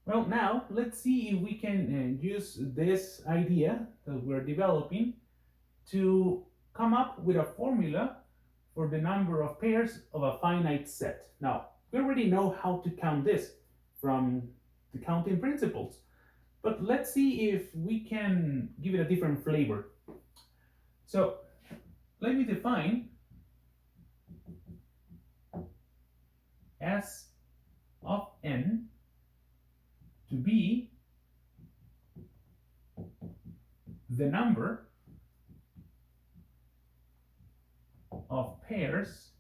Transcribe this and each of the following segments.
Well, now let's see if we can use this idea that we're developing to come up with a formula for the number of pairs of a finite set. Now, we already know how to count this from the counting principles, but let's see if we can give it a different flavor. So let me define S of n to be the number of pairs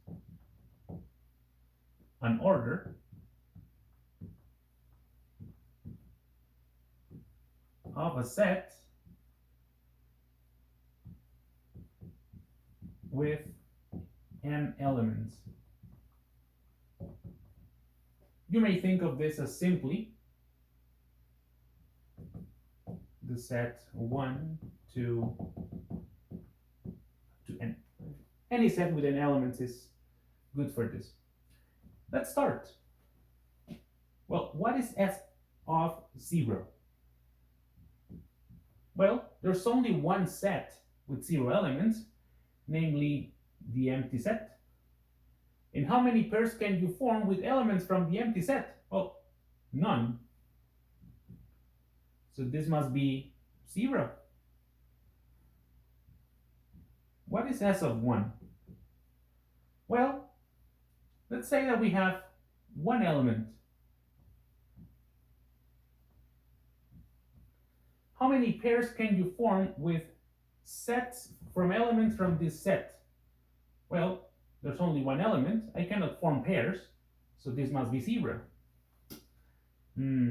on order of a set with n elements. You may think of this as simply the set 1 to n. Any set with n elements is good for this. Let's start. Well, what is S of 0? Well, there's only one set with 0 elements, namely the empty set. And how many pairs can you form with elements from the empty set? Well, none. So this must be 0. What is S of 1? Well, let's say that we have one element. How many pairs can you form with sets from elements from this set? Well, there's only one element. I cannot form pairs, so this must be 0.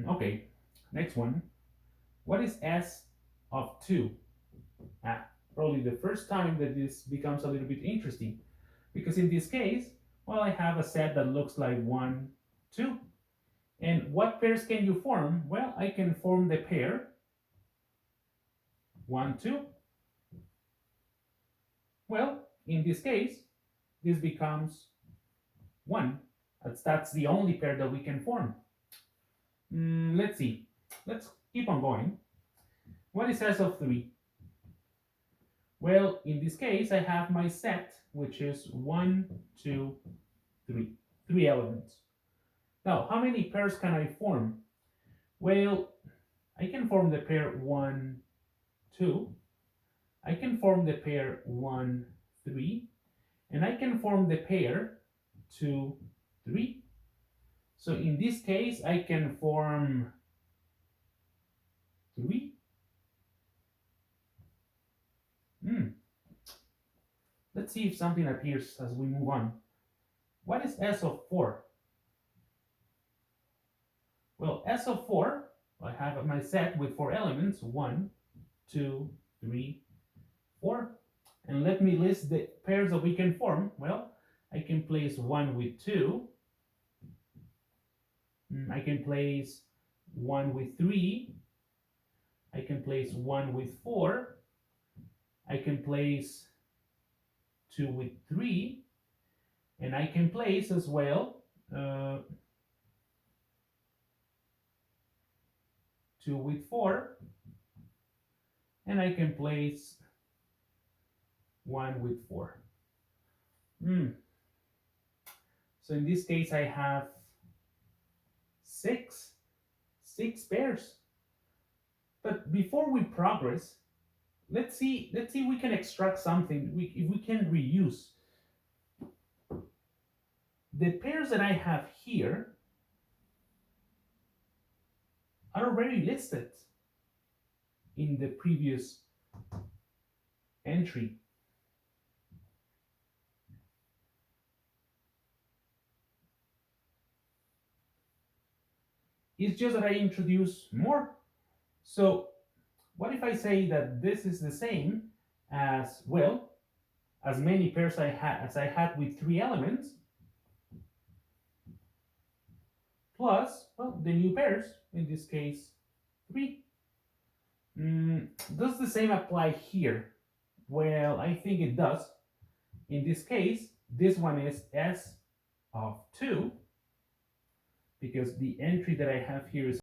Okay, next one. What is S of 2? Probably the first time that this becomes a little bit interesting, because in this case, well, I have a set that looks like 1, 2. And what pairs can you form? Well, I can form the pair 1, 2. Well, in this case, this becomes 1. That's the only pair that we can form. Let's see. Let's keep on going. What is S of 3? Well, in this case, I have my set, which is 1, 2, 3. 3 elements. Now, how many pairs can I form? Well, I can form the pair 1, 2. I can form the pair 1, 3. And I can form the pair 2, 3. So in this case, I can form 3. Let's see if something appears as we move on. What is S of 4? Well, S of 4, I have my set with 4 elements, 1, 2, 3, 4. And let me list the pairs that we can form. Well, I can place 1 with 2. I can place 1 with 3. I can place 1 with 4. I can place 2 with 3. And I can place as well 2 with 4. And I can place 1 with 4. So in this case, I have 6 pairs. But before we progress, let's see if we can extract something, if we can reuse. The pairs that I have here are already listed in the previous entry. It's just that I introduce more. So what if I say that this is the same as, well, as many pairs as I had with 3 elements, plus, well, the new pairs, in this case, 3. Does the same apply here? Well, I think it does. In this case, this one is S of 2, because the entry that I have here is